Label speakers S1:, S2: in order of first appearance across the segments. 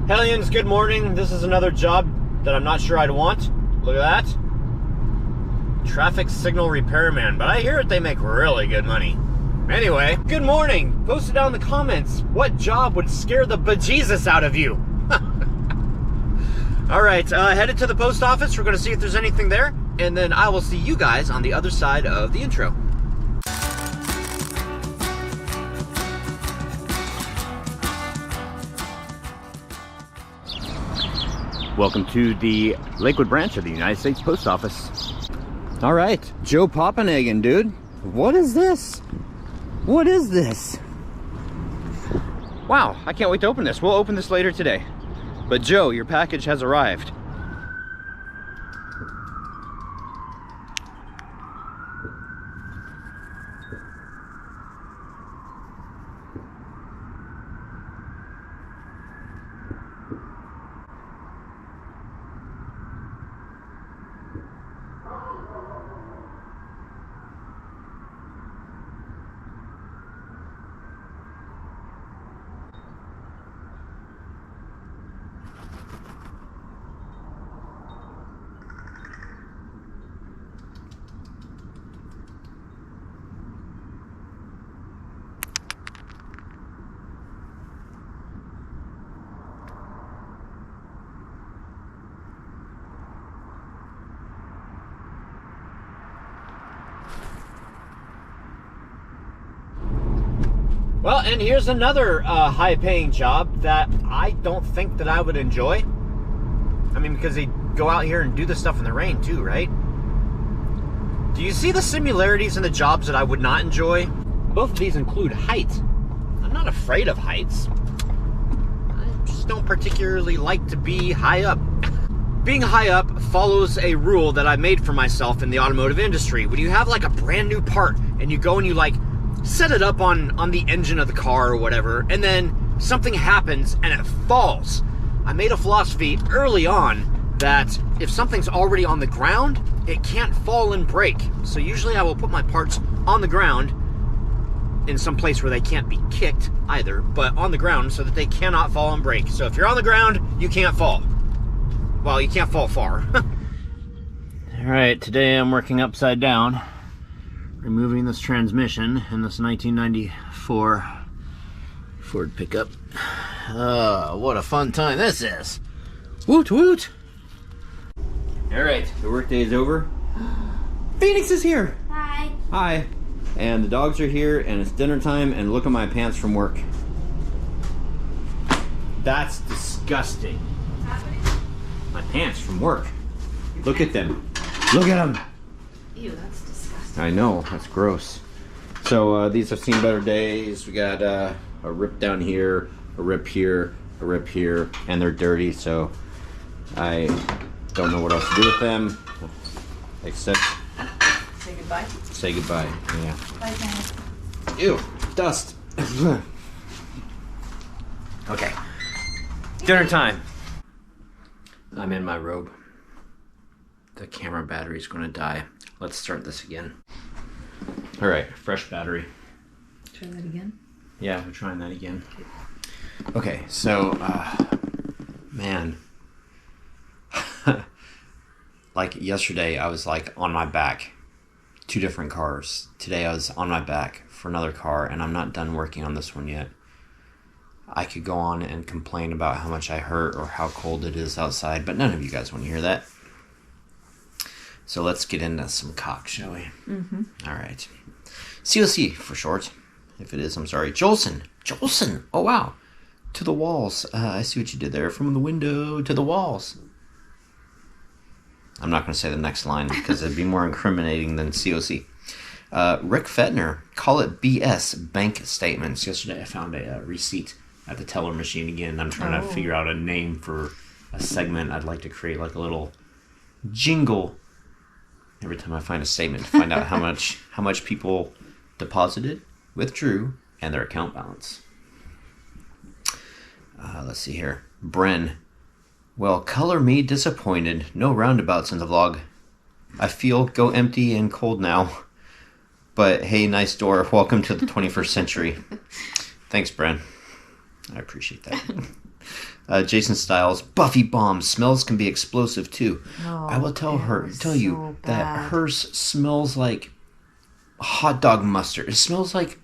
S1: Hellions, good morning. This is another job that I'm not sure I'd want. Look at that. Traffic signal repairman. But I hear they make really good money. Anyway, good morning. Post it down in the comments. What job would scare the bejesus out of you? Alright, headed to the post office. We're going to see if there's anything there. And then I will see you guys on the other side of the intro. Welcome to the Lakewood branch of the United States Post Office. All right, Joe Poppenhagen, dude. What is this? What is this? Wow, I can't wait to open this. We'll open this later today. But Joe, your package has arrived. Well, and here's another high-paying job that I don't think that I would enjoy. I mean, because they go out here and do this stuff in the rain too, right? Do you see the similarities in the jobs that I would not enjoy? Both of these include height. I'm not afraid of heights. I just don't particularly like to be high up. Being high up follows a rule that I made for myself in the automotive industry. When you have like a brand new part and you go and you like set it up on the engine of the car or whatever, and then something happens and it falls. I made a philosophy early on that if something's already on the ground, it can't fall and break. So usually I will put my parts on the ground in some place where they can't be kicked either, but on the ground so that they cannot fall and break. So if you're on the ground, you can't fall. Well, you can't fall far. All right, today I'm working upside down, removing this transmission in this 1994 Ford pickup. What a fun time this is. Woot woot. All right, the workday is over. Phoenix is here.
S2: Hi.
S1: Hi. And the dogs are here and it's dinner time, and look at my pants from work. That's disgusting.
S2: What's happening?
S1: My pants from work. Look at them. Look at them.
S2: Ew, that's disgusting.
S1: I know, that's gross. So these have seen better days. We got a rip down here, a rip here, a rip here, and they're dirty, so I don't know what else to do with them except
S2: Say goodbye.
S1: say goodbye. Yeah.
S2: Bye, Sam.
S1: Ew, dust. Okay, dinner time. I'm in my robe. The camera battery's gonna die. Let's start this again. All right, fresh battery.
S2: Try that again.
S1: Yeah, we're trying that again. Okay, so, man. Like yesterday, I was like on my back, 2 different cars. Today I was on my back for another car, and I'm not done working on this one yet. I could go on and complain about how much I hurt or how cold it is outside, but none of you guys want to hear that. So let's get into some cock, shall we? Mm-hmm. All right. COC for short. If it is, I'm sorry. Jolson. Jolson. Oh, wow. To the walls. I see what you did there. From the window to the walls. I'm not going to say the next line because it'd be more incriminating than COC. Rick Fettner. Call it BS bank statements. Yesterday I found a receipt at the teller machine again. I'm trying to figure out a name for a segment. I'd like to create like a little jingle every time I find a statement to find out how much people deposited, withdrew, and their account balance. Let's see here. Bren. Well, color me disappointed. No roundabouts in the vlog. I feel go empty and cold now. But hey, nice door. Welcome to the 21st century. Thanks, Bren. I appreciate that. Jason Styles, Buffy bomb. Smells can be explosive too.
S2: Oh,
S1: I will tell you
S2: so
S1: that
S2: bad.
S1: hers smells like hot dog mustard. It smells like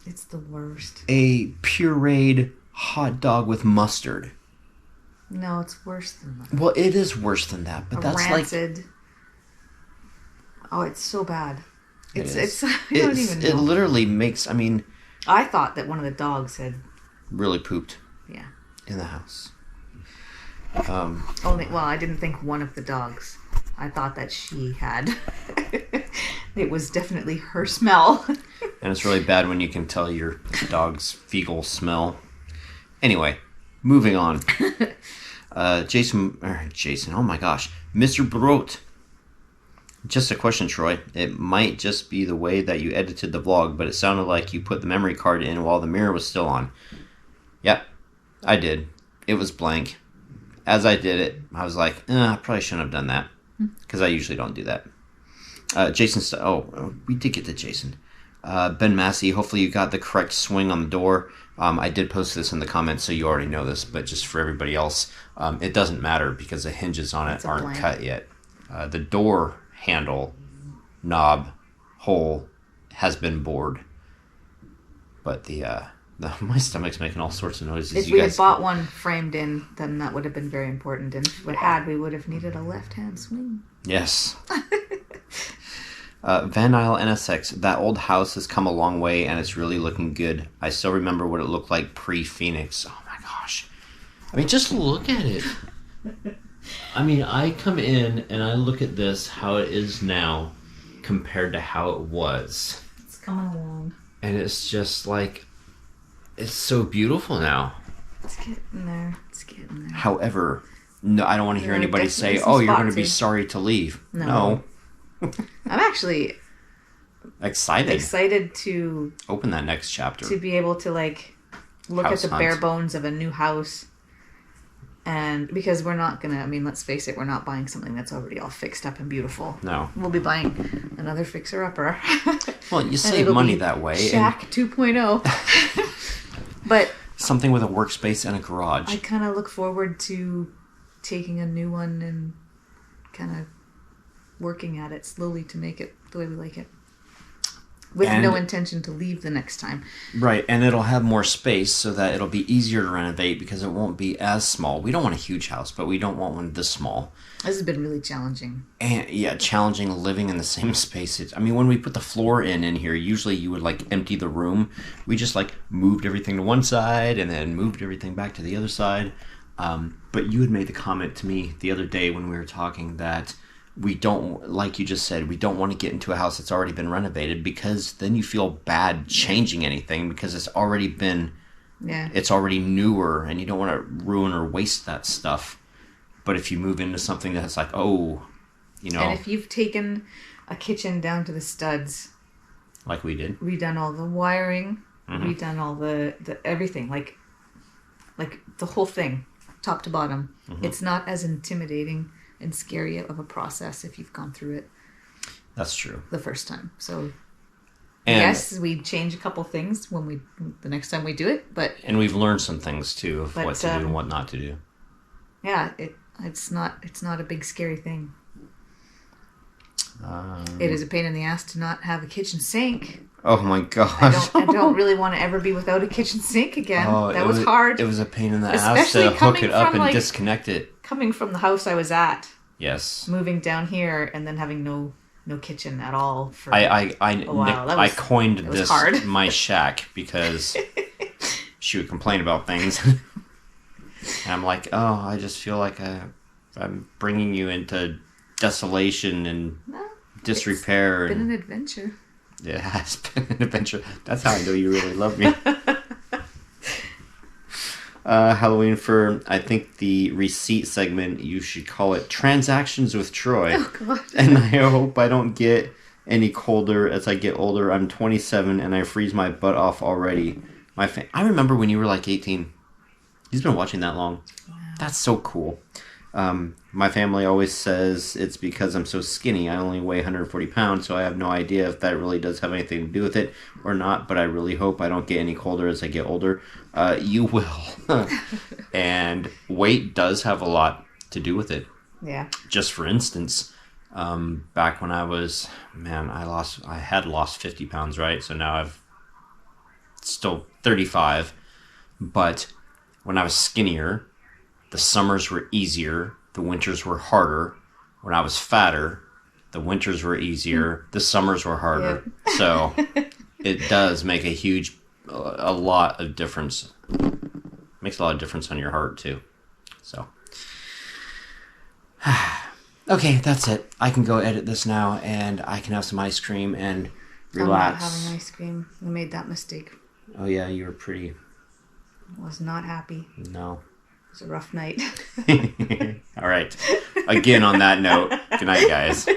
S2: It's the worst.
S1: a pureed hot dog with mustard.
S2: No, it's worse than that.
S1: Well, it is worse than that, but that's
S2: rancid. Oh, it's so bad. It's I don't even know.
S1: It literally makes, I mean...
S2: I thought that one of the dogs had...
S1: Really pooped.
S2: Yeah.
S1: In the house.
S2: I didn't think one of the dogs. I thought that she had. It was definitely her smell.
S1: And it's really bad when you can tell your dog's fecal smell. Anyway, moving on. Jason, oh my gosh. Mr. Brot. Just a question, Troy. It might just be the way that you edited the vlog, but it sounded like you put the memory card in while the mirror was still on. Yep, I did. It was blank. As I did it, I was like, I probably shouldn't have done that. Because I usually don't do that. We did get to Jason. Ben Massey, hopefully you got the correct swing on the door. I did post this in the comments, so you already know this, but just for everybody else, it doesn't matter because the hinges on it aren't cut yet. The door handle, knob, hole has been bored. But my stomach's making all sorts of noises.
S2: If we had bought one framed in, then that would have been very important. And if we had, we would have needed a left-hand swing.
S1: Yes. Van Isle NSX, that old house has come a long way and it's really looking good. I still remember what it looked like pre-Phoenix. Oh my gosh. I mean, just look at it. I mean, I come in and I look at this, how it is now compared to how it was.
S2: It's coming along.
S1: And it's just like, it's so beautiful now.
S2: It's getting there. It's getting there.
S1: However, no, I don't want to hear anybody say,
S2: some
S1: you're going to
S2: spots
S1: be
S2: in.
S1: sorry to leave.
S2: No. I'm actually excited to
S1: open that next chapter.
S2: To be able to look
S1: House
S2: at the
S1: hunt.
S2: bare bones of a new house. And because we're not going to, let's face it, we're not buying something that's already all fixed up and beautiful.
S1: No.
S2: We'll be buying another fixer-upper.
S1: Well, you save money that way.
S2: Shack 2.0. But
S1: something with a workspace and a garage.
S2: I kind of look forward to taking a new one and kind of working at it slowly to make it the way we like it. With no intention to leave the next time.
S1: Right, and it'll have more space so that it'll be easier to renovate because it won't be as small. We don't want a huge house, but we don't want one this small.
S2: This has been really challenging.
S1: And yeah, challenging living in the same space. When we put the floor in here, usually you would empty the room. We just moved everything to one side and then moved everything back to the other side. But you had made the comment to me the other day when we were talking that we don't, like you just said, we don't want to get into a house that's already been renovated because then you feel bad changing anything because it's already been, it's already newer and you don't want to ruin or waste that stuff. But if you move into something that's And
S2: if you've taken a kitchen down to the studs.
S1: Like we did.
S2: Redone all the wiring, redone all the everything, like the whole thing, top to bottom. It's not as intimidating and scary of a process if you've gone through it.
S1: That's true.
S2: The first time. So yes, we change a couple things the next time we do it,
S1: and we've learned some things too of what to do and what not to do.
S2: Yeah, it's not a big scary thing. It is a pain in the ass to not have a kitchen sink.
S1: Oh my gosh.
S2: I don't really want to ever be without a kitchen sink again. That was hard.
S1: It was a pain in the ass to hook it up and disconnect it.
S2: Coming from the house I was at.
S1: Yes.
S2: Moving down here and then having no kitchen at all for
S1: a while. I coined this
S2: hard.
S1: My shack because she would complain about things. And I'm like, I just feel like I'm bringing you into desolation and disrepair.
S2: It's been an adventure.
S1: It has been an adventure. That's how I know you really love me. Halloween for, I think, the receipt segment, you should call it Transactions with Troy.
S2: Oh, God.
S1: And I hope I don't get any colder as I get older. I'm 27 and I freeze my butt off already. I remember when you were 18. He's been watching that long. Wow. That's so cool.
S3: My family always says it's because I'm so skinny. I only weigh 140 pounds, so I have no idea if that really does have anything to do with it or not, but I really hope I don't get any colder as I get older. You will. And weight does have a lot to do with it.
S2: Yeah.
S3: Just for instance, back when I was, I had lost 50 pounds, right? So now I've still 35, but when I was skinnier, the summers were easier, the winters were harder. When I was fatter, the winters were easier, the summers were harder. Yep. So it does make a lot of difference. Makes a lot of difference on your heart too. So, okay, that's it. I can go edit this now, and I can have some ice cream and relax.
S2: I'm not having ice cream. I made that mistake.
S3: Oh yeah, you were pretty.
S2: Was not happy.
S3: No.
S2: It was a rough night.
S3: All right. Again, on that note, good night, guys.